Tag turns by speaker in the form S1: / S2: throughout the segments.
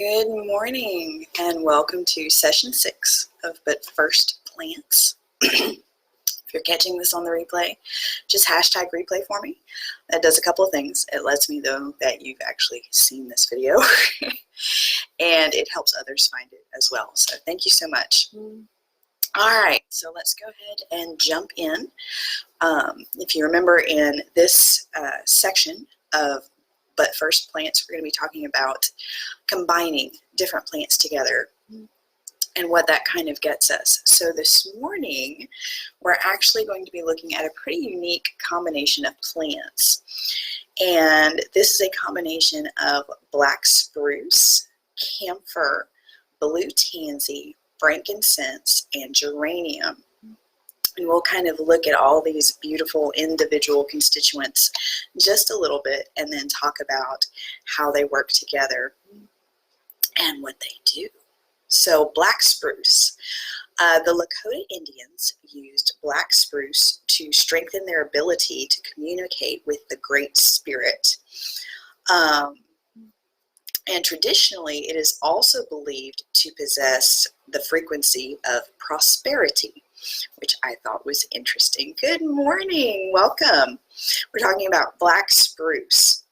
S1: Good morning and welcome to session 6 of But First Plants. If you're catching this on the replay, just hashtag replay for me. That does a couple of things. It lets me know that you've actually seen this video and it helps others find it as well. So thank you so much. All right, so let's go ahead and jump in. If you remember in this section of But First Plants, we're going to be talking about combining different plants together and what that kind of gets us. So this morning, we're actually going to be looking at a pretty unique combination of plants. And this is a combination of black spruce, camphor, blue tansy, frankincense, and geranium. And we'll kind of look at all these beautiful individual constituents just a little bit and then talk about how they work together and what they do. So black spruce. The Lakota Indians used black spruce to strengthen their ability to communicate with the Great Spirit. And traditionally, it is also believed to possess the frequency of prosperity, which I thought was interesting. Good morning, welcome. We're talking about black spruce.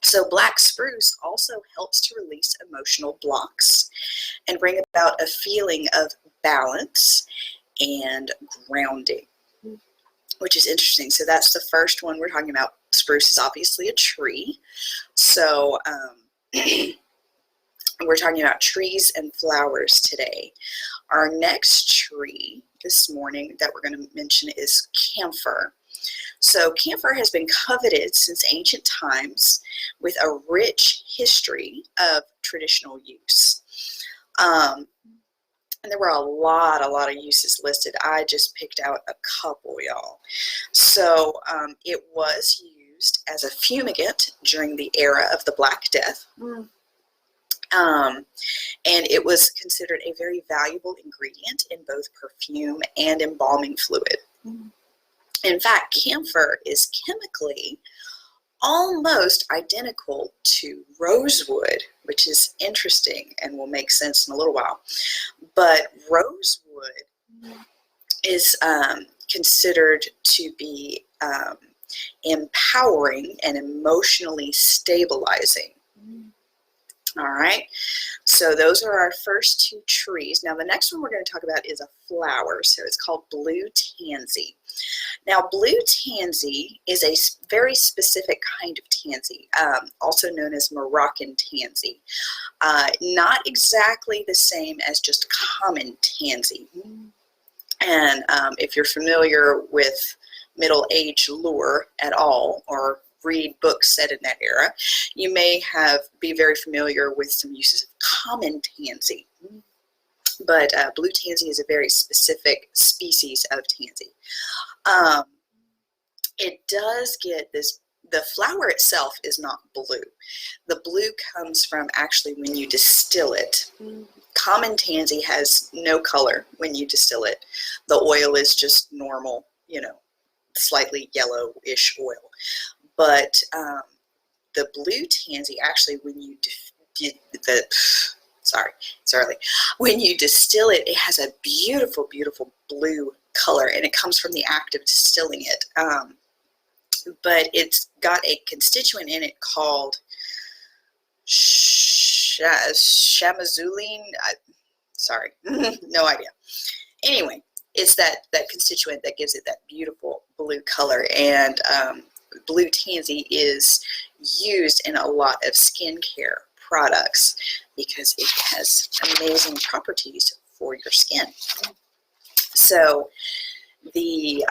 S1: So black spruce also helps to release emotional blocks and bring about a feeling of balance and grounding, which is interesting. So that's the first one we're talking about. Spruce is obviously a tree. So we're talking about trees and flowers today. Our next tree this morning that we're going to mention is camphor. So camphor has been coveted since ancient times with a rich history of traditional use. And there were a lot of uses listed. I just picked out a couple, y'all. So it was used as a fumigant during the era of the Black Death. And it was considered a very valuable ingredient in both perfume and embalming fluid. In fact, camphor is chemically almost identical to rosewood, which is interesting and will make sense in a little while. But rosewood is considered to be empowering and emotionally stabilizing. All right, so those are our first two trees. Now the next one we're going to talk about is a flower, so it's called blue tansy. Now blue tansy is a very specific kind of tansy, also known as Moroccan tansy. Not exactly the same as just common tansy. And if you're familiar with Middle Age lore at all, or read books set in that era, you may be very familiar with some uses of common tansy. But blue tansy is a very specific species of tansy. It does get this, the flower itself is not blue. The blue comes from actually when you distill it. Common tansy has no color when you distill it. The oil is just normal, slightly yellowish oil. But the blue tansy, actually, when you when you distill it, it has a beautiful, beautiful blue color, and it comes from the act of distilling it. But it's got a constituent in it called chamazoline. Sorry, no idea. Anyway, it's that constituent that gives it that beautiful blue color, and blue tansy is used in a lot of skincare products because it has amazing properties for your skin. So the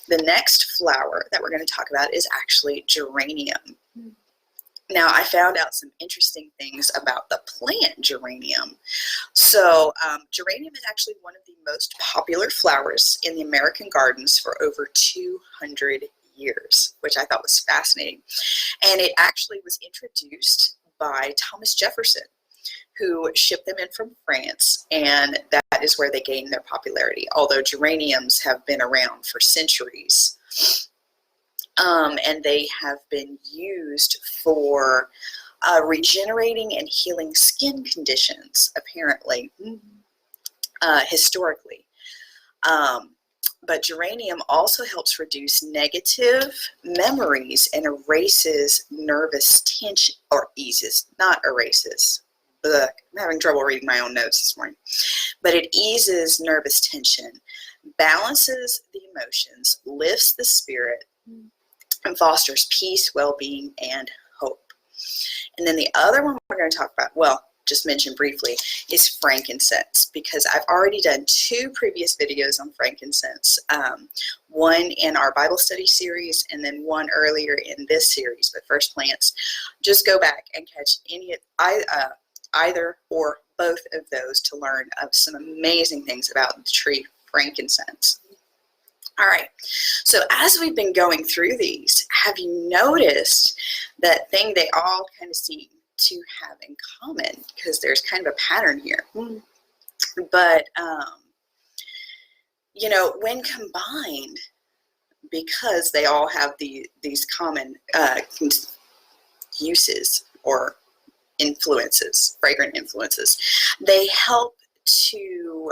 S1: next flower that we're going to talk about is actually geranium. Now, I found out some interesting things about the plant geranium. So geranium is actually one of the most popular flowers in the American gardens for over 200 years, which I thought was fascinating. And it actually was introduced by Thomas Jefferson, who shipped them in from France, and that is where they gained their popularity, although geraniums have been around for centuries. And they have been used for regenerating and healing skin conditions, apparently, historically. But geranium also helps reduce negative memories and erases nervous tension, or eases, not erases. Ugh, I'm having trouble reading my own notes this morning. But it eases nervous tension, balances the emotions, lifts the spirit, and fosters peace, well-being, and hope. And then the other one we're going to talk about, well, just mention briefly, is frankincense, because I've already done 2 previous videos on frankincense, one in our Bible study series and then one earlier in this series, but First Plants. Just go back and catch either or both of those to learn of some amazing things about the tree frankincense. All right, so as we've been going through these, have you noticed that thing they all kind of seem to have in common? Because there's kind of a pattern here. But, you know, when combined, because they all have these common uses or influences, fragrant influences, they help to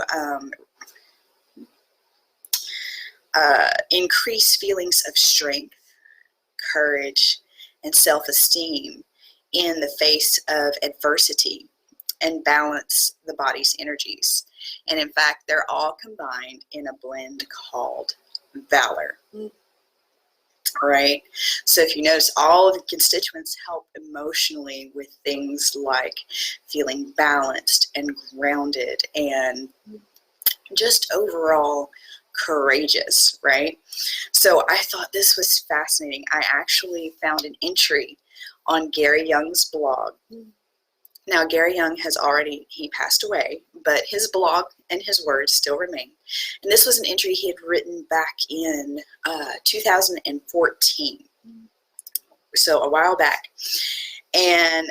S1: increase feelings of strength, courage, and self-esteem in the face of adversity, and balance the body's energies. And in fact, they're all combined in a blend called Valor. Right? So if you notice, all of the constituents help emotionally with things like feeling balanced and grounded and just overall courageous, right? So I thought this was fascinating. I actually found an entry on Gary Young's blog. Now, Gary Young he passed away, but his blog and his words still remain. And this was an entry he had written back in 2014, so a while back. And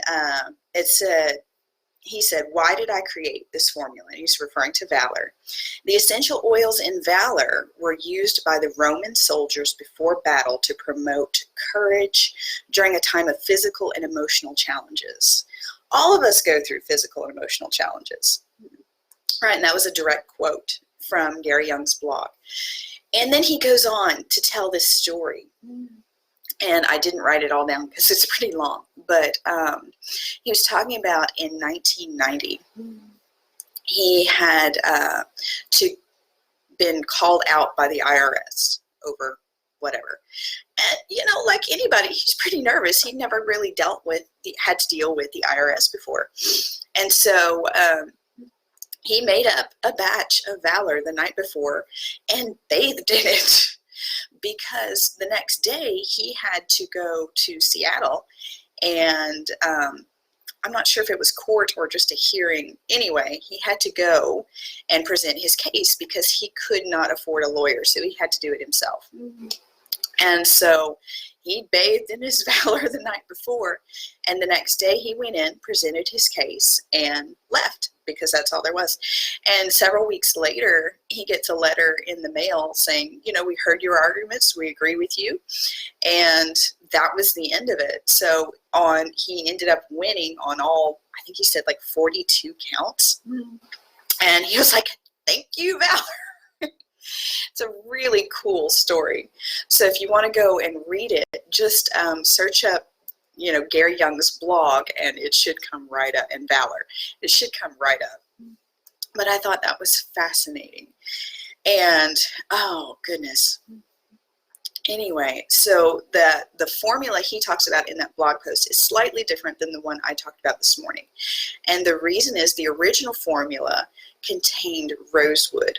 S1: he said, "Why did I create this formula?" He's referring to Valor. "The essential oils in Valor were used by the Roman soldiers before battle to promote courage during a time of physical and emotional challenges." All of us go through physical and emotional challenges. Right, and that was a direct quote from Gary Young's blog. And then he goes on to tell this story. And I didn't write it all down because it's pretty long. But he was talking about in 1990, he had been called out by the IRS over whatever. And, you know, like anybody, he's pretty nervous. He never really had to deal with the IRS before. And so he made up a batch of Valor the night before and bathed in it, because the next day he had to go to Seattle, and I'm not sure if it was court or just a hearing. Anyway, he had to go and present his case because he could not afford a lawyer, so he had to do it himself. And so he bathed in his Valor the night before, and the next day he went in, presented his case, and left, because that's all there was. And several weeks later, he gets a letter in the mail saying, you know, "We heard your arguments, we agree with you." And that was the end of it. So he ended up winning on all, I think he said like 42 counts. And he was like, "Thank you, Valor." It's a really cool story. So if you want to go and read it, just search up, you know, Gary Young's blog, and it should come right up, and Valor. It should come right up. But I thought that was fascinating. And, oh, goodness. Anyway, so the formula he talks about in that blog post is slightly different than the one I talked about this morning. And the reason is the original formula contained rosewood.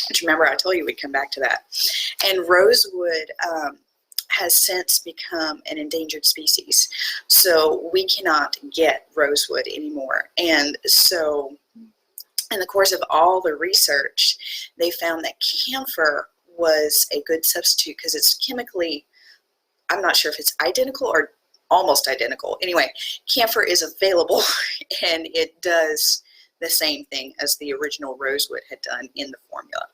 S1: Which, remember, I told you we'd come back to that. And rosewood has since become an endangered species. So we cannot get rosewood anymore. And so in the course of all the research, they found that camphor was a good substitute because it's chemically, I'm not sure if it's identical or almost identical. Anyway, camphor is available, and it does the same thing as the original rosewood had done in the formula,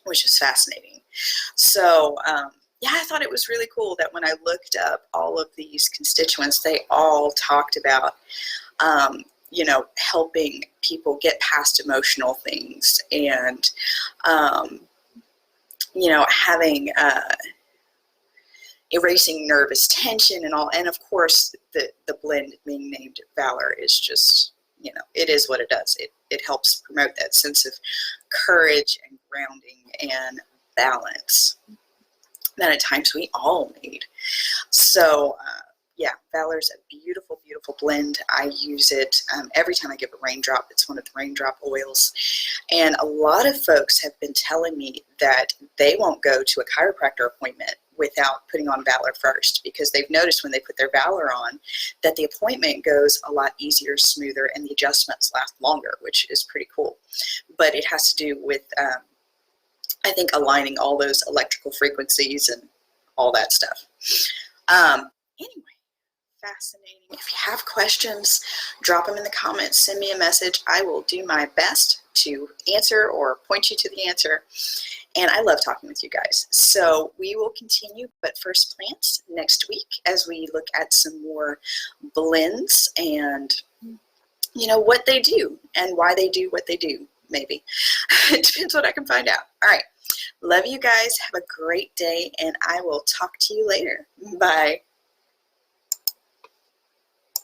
S1: which is fascinating. So yeah, I thought it was really cool that when I looked up all of these constituents, they all talked about, you know, helping people get past emotional things and, you know, having, erasing nervous tension and all. And of course, the blend being named Valor is just, you know, it is what it does. It helps promote that sense of courage and grounding and balance that at times we all need. So yeah, Valor's a beautiful, beautiful blend. I use it every time I give a raindrop. It's one of the raindrop oils. And a lot of folks have been telling me that they won't go to a chiropractor appointment without putting on Valor first, because they've noticed when they put their Valor on that the appointment goes a lot easier, smoother, and the adjustments last longer, which is pretty cool. But it has to do with, I think, aligning all those electrical frequencies and all that stuff. Anyway, fascinating. If you have questions, drop them in the comments, send me a message. I will do my best to answer or point you to the answer. And I love talking with you guys. So we will continue But First Plants next week as we look at some more blends and, you know, what they do and why they do what they do, maybe. It depends what I can find out. All right. Love you guys. Have a great day, and I will talk to you later. Bye.